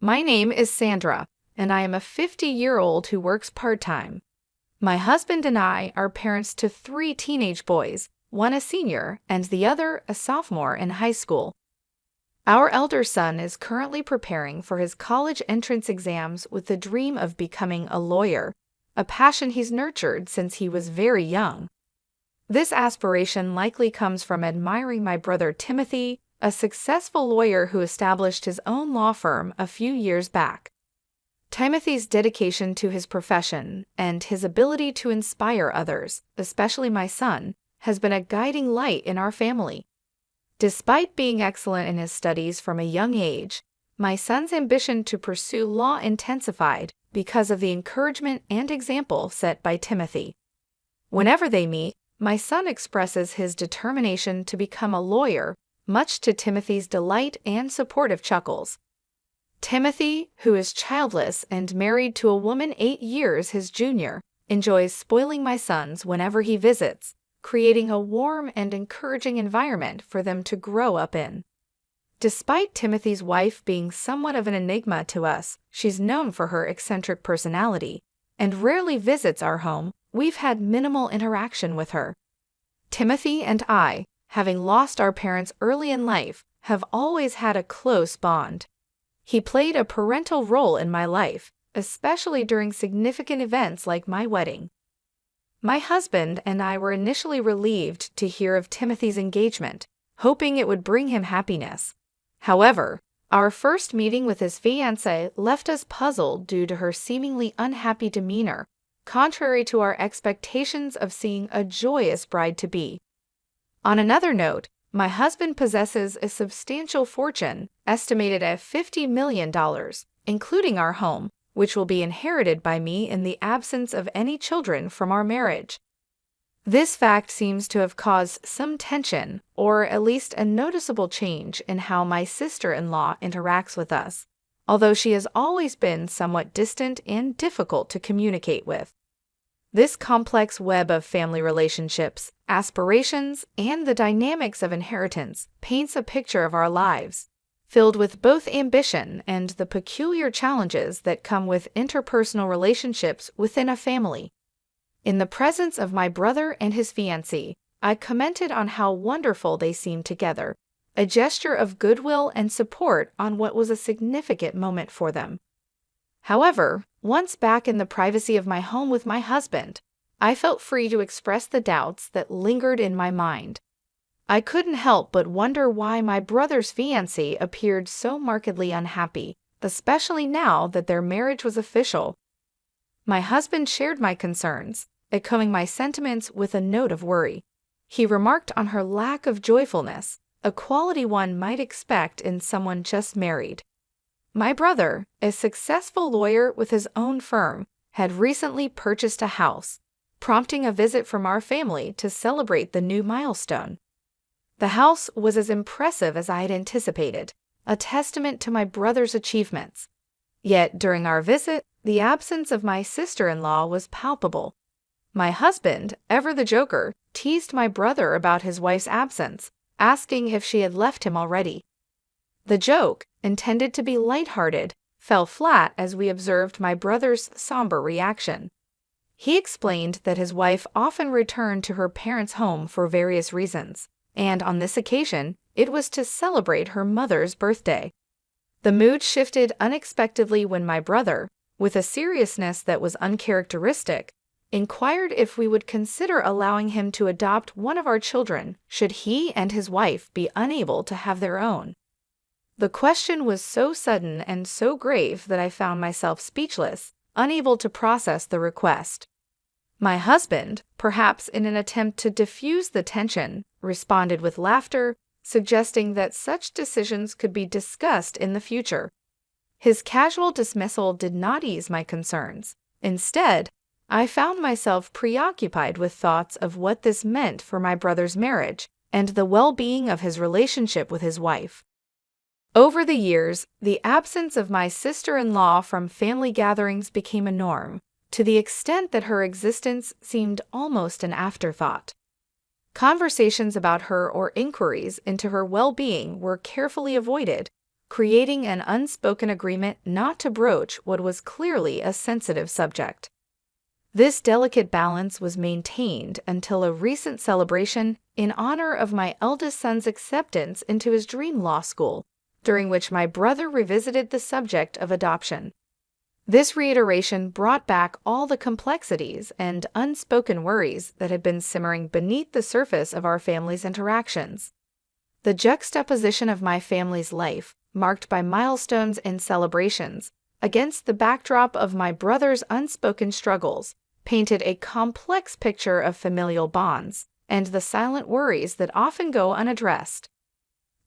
My name is Sandra, and I am a 50-year-old who works part-time. My husband and I are parents to 3 teenage boys, one a senior and the other a sophomore in high school. Our elder son is currently preparing for his college entrance exams with the dream of becoming a lawyer, a passion he's nurtured since he was very young. This aspiration likely comes from admiring my brother Timothy, a successful lawyer who established his own law firm a few years back. Timothy's dedication to his profession and his ability to inspire others, especially my son, has been a guiding light in our family. Despite being excellent in his studies from a young age, my son's ambition to pursue law intensified because of the encouragement and example set by Timothy. Whenever they meet, my son expresses his determination to become a lawyer, much to Timothy's delight and supportive chuckles. Timothy, who is childless and married to a woman 8 years his junior, enjoys spoiling my sons whenever he visits, creating a warm and encouraging environment for them to grow up in. Despite Timothy's wife being somewhat of an enigma to us, she's known for her eccentric personality, and rarely visits our home. We've had minimal interaction with her. Timothy and I, having lost our parents early in life, have always had a close bond. He played a parental role in my life, especially during significant events like my wedding. My husband and I were initially relieved to hear of Timothy's engagement, hoping it would bring him happiness. However, our first meeting with his fiancée left us puzzled due to her seemingly unhappy demeanor, contrary to our expectations of seeing a joyous bride-to-be. On another note, my husband possesses a substantial fortune, estimated at $50 million, including our home, which will be inherited by me in the absence of any children from our marriage. This fact seems to have caused some tension, or at least a noticeable change in how my sister-in-law interacts with us, although she has always been somewhat distant and difficult to communicate with. This complex web of family relationships, aspirations, and the dynamics of inheritance paints a picture of our lives, filled with both ambition and the peculiar challenges that come with interpersonal relationships within a family. In the presence of my brother and his fiancée, I commented on how wonderful they seemed together, a gesture of goodwill and support on what was a significant moment for them. However, once back in the privacy of my home with my husband, I felt free to express the doubts that lingered in my mind. I couldn't help but wonder why my brother's fiancée appeared so markedly unhappy, especially now that their marriage was official. My husband shared my concerns, echoing my sentiments with a note of worry. He remarked on her lack of joyfulness, a quality one might expect in someone just married. My brother, a successful lawyer with his own firm, had recently purchased a house, prompting a visit from our family to celebrate the new milestone. The house was as impressive as I had anticipated, a testament to my brother's achievements. Yet during our visit, the absence of my sister-in-law was palpable. My husband, ever the joker, teased my brother about his wife's absence, asking if she had left him already. The joke, intended to be lighthearted, fell flat as we observed my brother's somber reaction. He explained that his wife often returned to her parents' home for various reasons, and on this occasion, it was to celebrate her mother's birthday. The mood shifted unexpectedly when my brother, with a seriousness that was uncharacteristic, inquired if we would consider allowing him to adopt one of our children should he and his wife be unable to have their own. The question was so sudden and so grave that I found myself speechless, unable to process the request. My husband, perhaps in an attempt to diffuse the tension, responded with laughter, suggesting that such decisions could be discussed in the future. His casual dismissal did not ease my concerns. Instead, I found myself preoccupied with thoughts of what this meant for my brother's marriage and the well-being of his relationship with his wife. Over the years, the absence of my sister-in-law from family gatherings became a norm, to the extent that her existence seemed almost an afterthought. Conversations about her or inquiries into her well-being were carefully avoided, creating an unspoken agreement not to broach what was clearly a sensitive subject. This delicate balance was maintained until a recent celebration in honor of my eldest son's acceptance into his dream law school, during which my brother revisited the subject of adoption. This reiteration brought back all the complexities and unspoken worries that had been simmering beneath the surface of our family's interactions. The juxtaposition of my family's life, marked by milestones and celebrations, against the backdrop of my brother's unspoken struggles, painted a complex picture of familial bonds and the silent worries that often go unaddressed.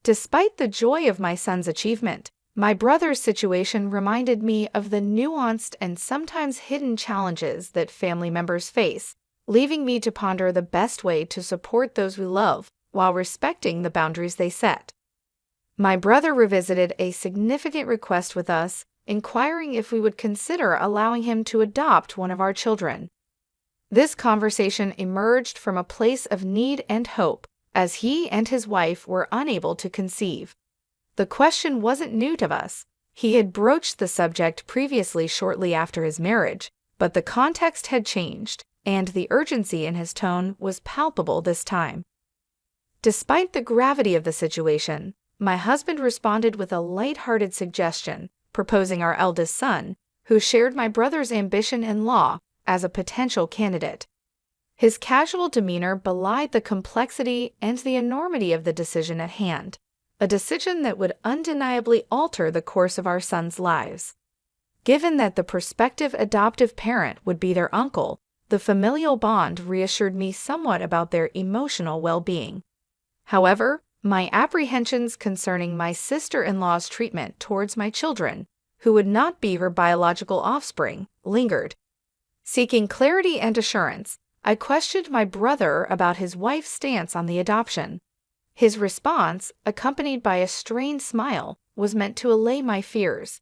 Despite the joy of my son's achievement, my brother's situation reminded me of the nuanced and sometimes hidden challenges that family members face, leaving me to ponder the best way to support those we love while respecting the boundaries they set. My brother revisited a significant request with us, inquiring if we would consider allowing him to adopt one of our children. This conversation emerged from a place of need and hope, as he and his wife were unable to conceive. The question wasn't new to us. He had broached the subject previously shortly after his marriage, but the context had changed, and the urgency in his tone was palpable this time. Despite the gravity of the situation, my husband responded with a light-hearted suggestion, proposing our eldest son, who shared my brother's ambition in law, as a potential candidate. His casual demeanor belied the complexity and the enormity of the decision at hand, a decision that would undeniably alter the course of our sons' lives. Given that the prospective adoptive parent would be their uncle, the familial bond reassured me somewhat about their emotional well-being. However, my apprehensions concerning my sister-in-law's treatment towards my children, who would not be her biological offspring, lingered. Seeking clarity and assurance, I questioned my brother about his wife's stance on the adoption. His response, accompanied by a strained smile, was meant to allay my fears.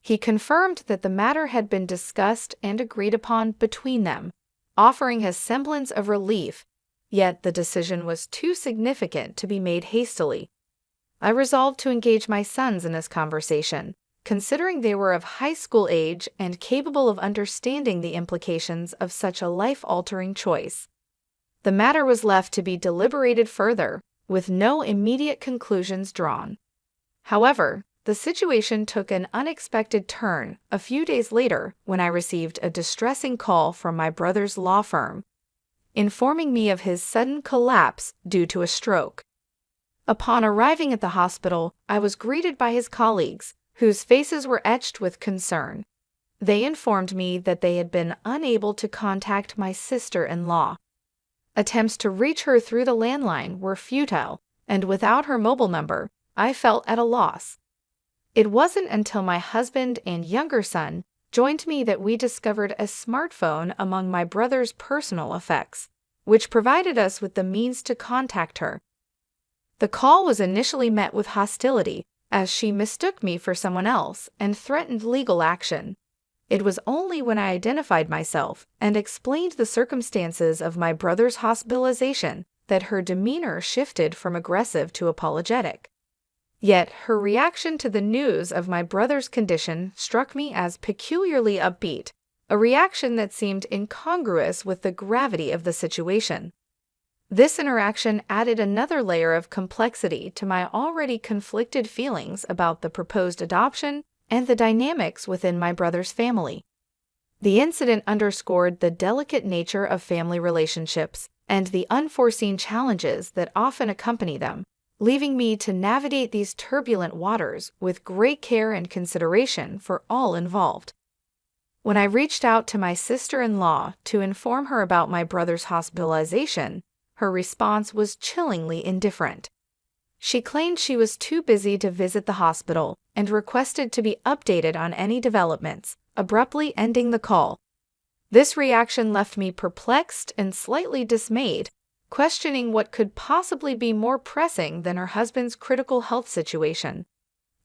He confirmed that the matter had been discussed and agreed upon between them, offering a semblance of relief, yet the decision was too significant to be made hastily. I resolved to engage my sons in this conversation, considering they were of high school age and capable of understanding the implications of such a life-altering choice. The matter was left to be deliberated further, with no immediate conclusions drawn. However, the situation took an unexpected turn a few days later when I received a distressing call from my brother's law firm, informing me of his sudden collapse due to a stroke. Upon arriving at the hospital, I was greeted by his colleagues, whose faces were etched with concern. They informed me that they had been unable to contact my sister-in-law. Attempts to reach her through the landline were futile, and without her mobile number, I felt at a loss. It wasn't until my husband and younger son joined me that we discovered a smartphone among my brother's personal effects, which provided us with the means to contact her. The call was initially met with hostility, as she mistook me for someone else and threatened legal action. It was only when I identified myself and explained the circumstances of my brother's hospitalization that her demeanor shifted from aggressive to apologetic. Yet her reaction to the news of my brother's condition struck me as peculiarly upbeat, a reaction that seemed incongruous with the gravity of the situation. This interaction added another layer of complexity to my already conflicted feelings about the proposed adoption and the dynamics within my brother's family. The incident underscored the delicate nature of family relationships and the unforeseen challenges that often accompany them, leaving me to navigate these turbulent waters with great care and consideration for all involved. When I reached out to my sister-in-law to inform her about my brother's hospitalization, her response was chillingly indifferent. She claimed she was too busy to visit the hospital and requested to be updated on any developments, abruptly ending the call. This reaction left me perplexed and slightly dismayed, questioning what could possibly be more pressing than her husband's critical health situation.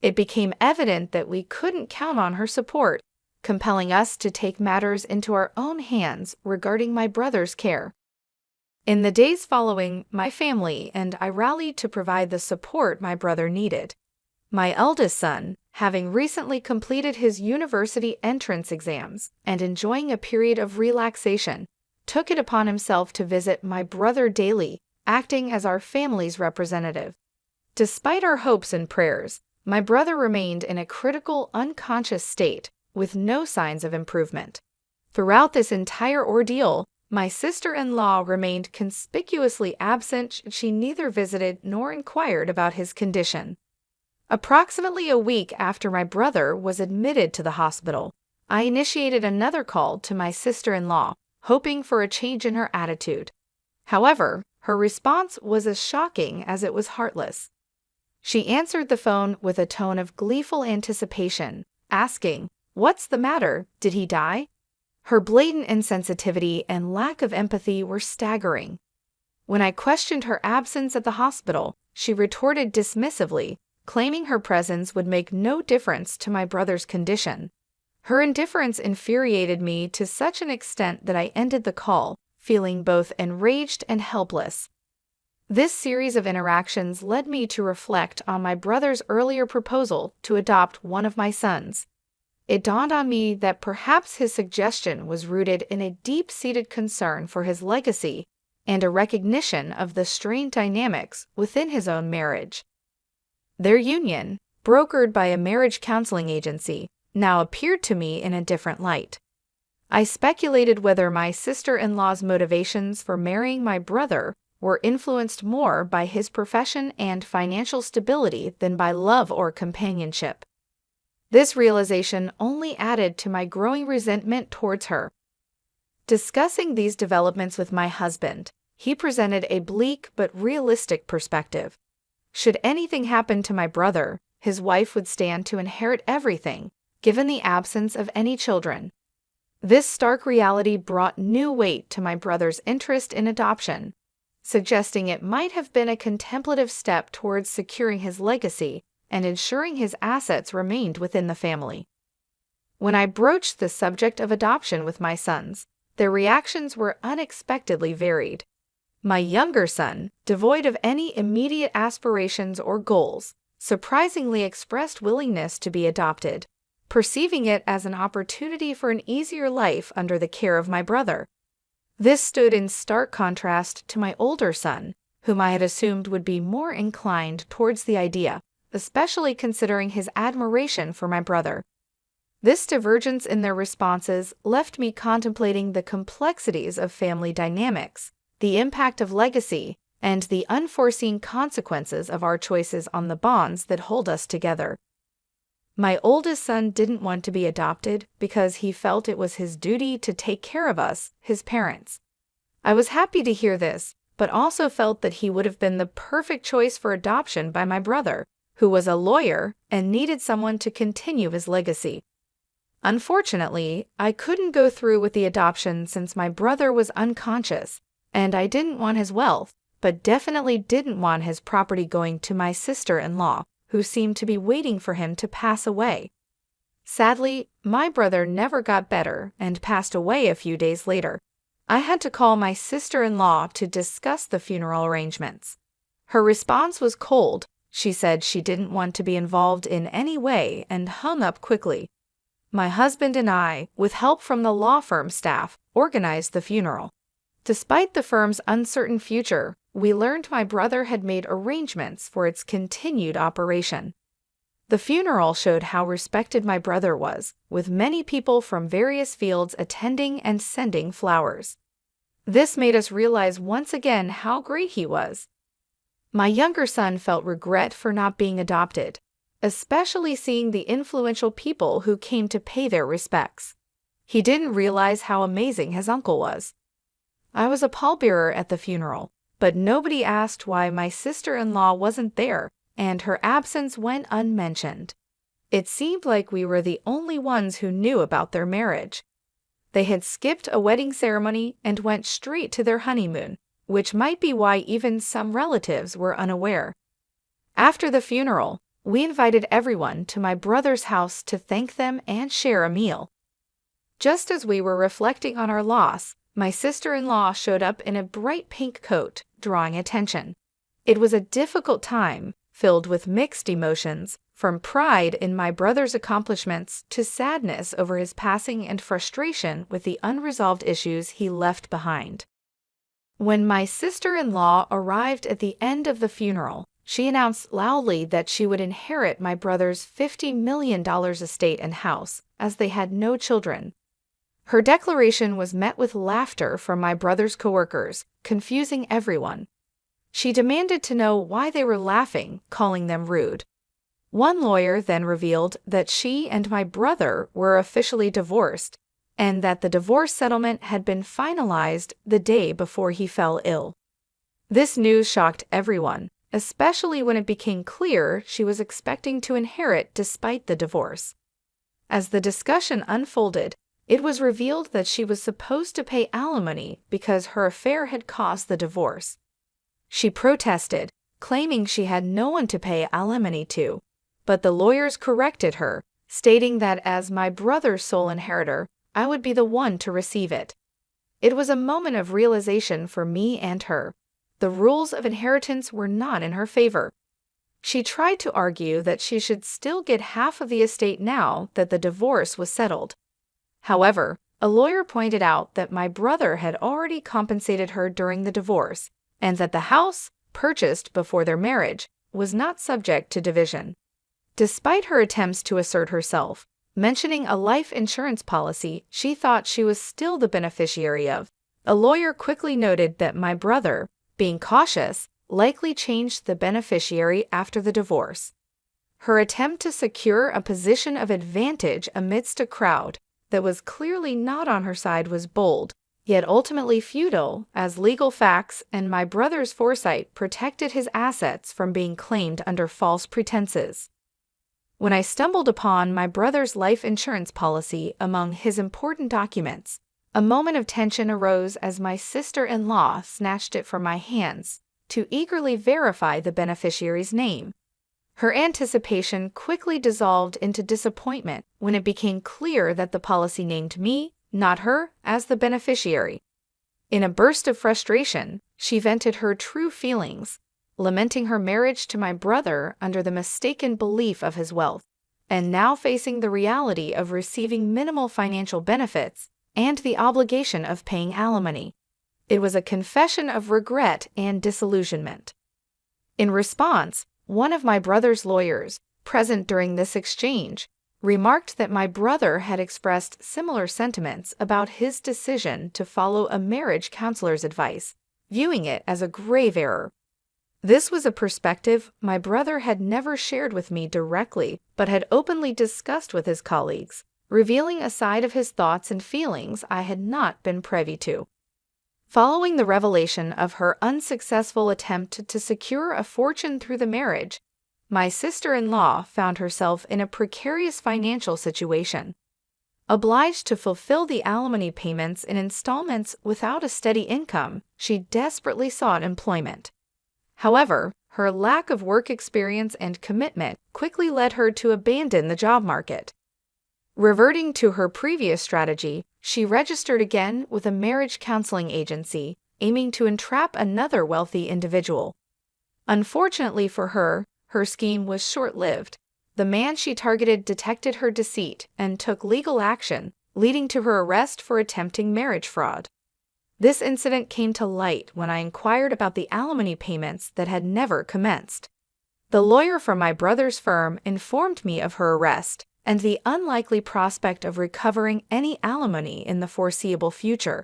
It became evident that we couldn't count on her support, compelling us to take matters into our own hands regarding my brother's care. In the days following, my family and I rallied to provide the support my brother needed. My eldest son, having recently completed his university entrance exams and enjoying a period of relaxation, took it upon himself to visit my brother daily, acting as our family's representative. Despite our hopes and prayers, my brother remained in a critical, unconscious state with no signs of improvement. Throughout this entire ordeal, my sister-in-law remained conspicuously absent. She neither visited nor inquired about his condition. Approximately a week after my brother was admitted to the hospital, I initiated another call to my sister-in-law, hoping for a change in her attitude. However, her response was as shocking as it was heartless. She answered the phone with a tone of gleeful anticipation, asking, "What's the matter? Did he die?" Her blatant insensitivity and lack of empathy were staggering. When I questioned her absence at the hospital, she retorted dismissively, claiming her presence would make no difference to my brother's condition. Her indifference infuriated me to such an extent that I ended the call, feeling both enraged and helpless. This series of interactions led me to reflect on my brother's earlier proposal to adopt one of my sons. It dawned on me that perhaps his suggestion was rooted in a deep-seated concern for his legacy and a recognition of the strained dynamics within his own marriage. Their union, brokered by a marriage counseling agency, now appeared to me in a different light. I speculated whether my sister-in-law's motivations for marrying my brother were influenced more by his profession and financial stability than by love or companionship. This realization only added to my growing resentment towards her. Discussing these developments with my husband, he presented a bleak but realistic perspective. Should anything happen to my brother, his wife would stand to inherit everything, given the absence of any children. This stark reality brought new weight to my brother's interest in adoption, suggesting it might have been a contemplative step towards securing his legacy and ensuring his assets remained within the family. When I broached the subject of adoption with my sons, their reactions were unexpectedly varied. My younger son, devoid of any immediate aspirations or goals, surprisingly expressed willingness to be adopted, perceiving it as an opportunity for an easier life under the care of my brother. This stood in stark contrast to my older son, whom I had assumed would be more inclined towards the idea, especially considering his admiration for my brother. This divergence in their responses left me contemplating the complexities of family dynamics, the impact of legacy, and the unforeseen consequences of our choices on the bonds that hold us together. My oldest son didn't want to be adopted because he felt it was his duty to take care of us, his parents. I was happy to hear this, but also felt that he would have been the perfect choice for adoption by my brother, who was a lawyer and needed someone to continue his legacy. Unfortunately, I couldn't go through with the adoption since my brother was unconscious, and I didn't want his wealth, but definitely didn't want his property going to my sister-in-law, who seemed to be waiting for him to pass away. Sadly, my brother never got better and passed away a few days later. I had to call my sister-in-law to discuss the funeral arrangements. Her response was cold. She said she didn't want to be involved in any way and hung up quickly. My husband and I, with help from the law firm staff, organized the funeral. Despite the firm's uncertain future, we learned my brother had made arrangements for its continued operation. The funeral showed how respected my brother was, with many people from various fields attending and sending flowers. This made us realize once again how great he was. My younger son felt regret for not being adopted, especially seeing the influential people who came to pay their respects. He didn't realize how amazing his uncle was. I was a pallbearer at the funeral, but nobody asked why my sister-in-law wasn't there, and her absence went unmentioned. It seemed like we were the only ones who knew about their marriage. They had skipped a wedding ceremony and went straight to their honeymoon, which might be why even some relatives were unaware. After the funeral, we invited everyone to my brother's house to thank them and share a meal. Just as we were reflecting on our loss, my sister-in-law showed up in a bright pink coat, drawing attention. It was a difficult time, filled with mixed emotions, from pride in my brother's accomplishments to sadness over his passing and frustration with the unresolved issues he left behind. When my sister-in-law arrived at the end of the funeral, she announced loudly that she would inherit my brother's $50 million estate and house, as they had no children. Her declaration was met with laughter from my brother's coworkers, confusing everyone. She demanded to know why they were laughing, calling them rude. One lawyer then revealed that she and my brother were officially divorced, and that the divorce settlement had been finalized the day before he fell ill. This news shocked everyone, especially when it became clear she was expecting to inherit despite the divorce. As the discussion unfolded, it was revealed that she was supposed to pay alimony because her affair had caused the divorce. She protested, claiming she had no one to pay alimony to, but the lawyers corrected her, stating that as my brother's sole inheritor, I would be the one to receive it. It was a moment of realization for me and her. The rules of inheritance were not in her favor. She tried to argue that she should still get half of the estate now that the divorce was settled. However, a lawyer pointed out that my brother had already compensated her during the divorce, and that the house, purchased before their marriage, was not subject to division. Despite her attempts to assert herself, mentioning a life insurance policy she thought she was still the beneficiary of, a lawyer quickly noted that my brother, being cautious, likely changed the beneficiary after the divorce. Her attempt to secure a position of advantage amidst a crowd that was clearly not on her side was bold, yet ultimately futile, as legal facts and my brother's foresight protected his assets from being claimed under false pretenses. When I stumbled upon my brother's life insurance policy among his important documents, a moment of tension arose as my sister-in-law snatched it from my hands to eagerly verify the beneficiary's name. Her anticipation quickly dissolved into disappointment when it became clear that the policy named me, not her, as the beneficiary. In a burst of frustration, she vented her true feelings, lamenting her marriage to my brother under the mistaken belief of his wealth, and now facing the reality of receiving minimal financial benefits and the obligation of paying alimony. It was a confession of regret and disillusionment. In response, one of my brother's lawyers, present during this exchange, remarked that my brother had expressed similar sentiments about his decision to follow a marriage counselor's advice, viewing it as a grave error. This was a perspective my brother had never shared with me directly, but had openly discussed with his colleagues, revealing a side of his thoughts and feelings I had not been privy to. Following the revelation of her unsuccessful attempt to secure a fortune through the marriage, my sister-in-law found herself in a precarious financial situation. Obliged to fulfill the alimony payments in installments without a steady income, she desperately sought employment. However, her lack of work experience and commitment quickly led her to abandon the job market. Reverting to her previous strategy, she registered again with a marriage counseling agency, aiming to entrap another wealthy individual. Unfortunately for her, her scheme was short-lived. The man she targeted detected her deceit and took legal action, leading to her arrest for attempting marriage fraud. This incident came to light when I inquired about the alimony payments that had never commenced. The lawyer from my brother's firm informed me of her arrest and the unlikely prospect of recovering any alimony in the foreseeable future.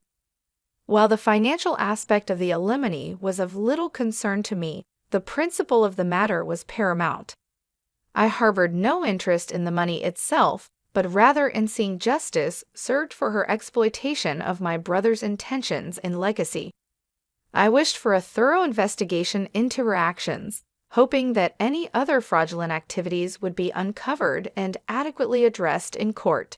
While the financial aspect of the alimony was of little concern to me, the principle of the matter was paramount. I harbored no interest in the money itself, but rather in seeing justice served for her exploitation of my brother's intentions and legacy. I wished for a thorough investigation into her actions, hoping that any other fraudulent activities would be uncovered and adequately addressed in court.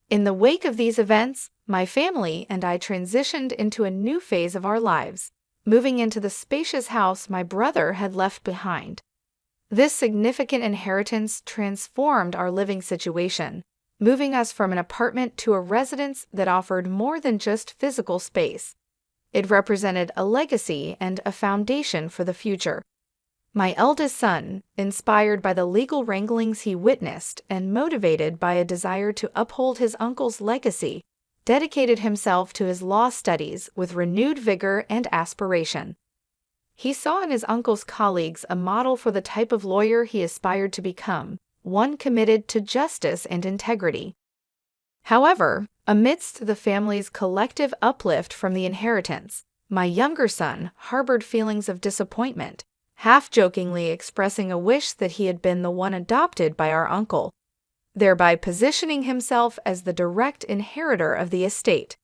In the wake of these events, my family and I transitioned into a new phase of our lives, moving into the spacious house my brother had left behind. This significant inheritance transformed our living situation, moving us from an apartment to a residence that offered more than just physical space. It represented a legacy and a foundation for the future. My eldest son, inspired by the legal wranglings he witnessed and motivated by a desire to uphold his uncle's legacy, dedicated himself to his law studies with renewed vigor and aspiration. He saw in his uncle's colleagues a model for the type of lawyer he aspired to become, one committed to justice and integrity. However, amidst the family's collective uplift from the inheritance, my younger son harbored feelings of disappointment, half-jokingly expressing a wish that he had been the one adopted by our uncle, thereby positioning himself as the direct inheritor of the estate.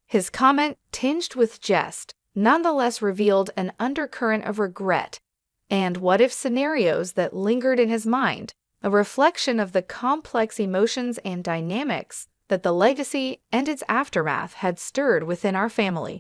His comment, tinged with jest, nonetheless revealed an undercurrent of regret and what-if scenarios that lingered in his mind, a reflection of the complex emotions and dynamics that the legacy and its aftermath had stirred within our family.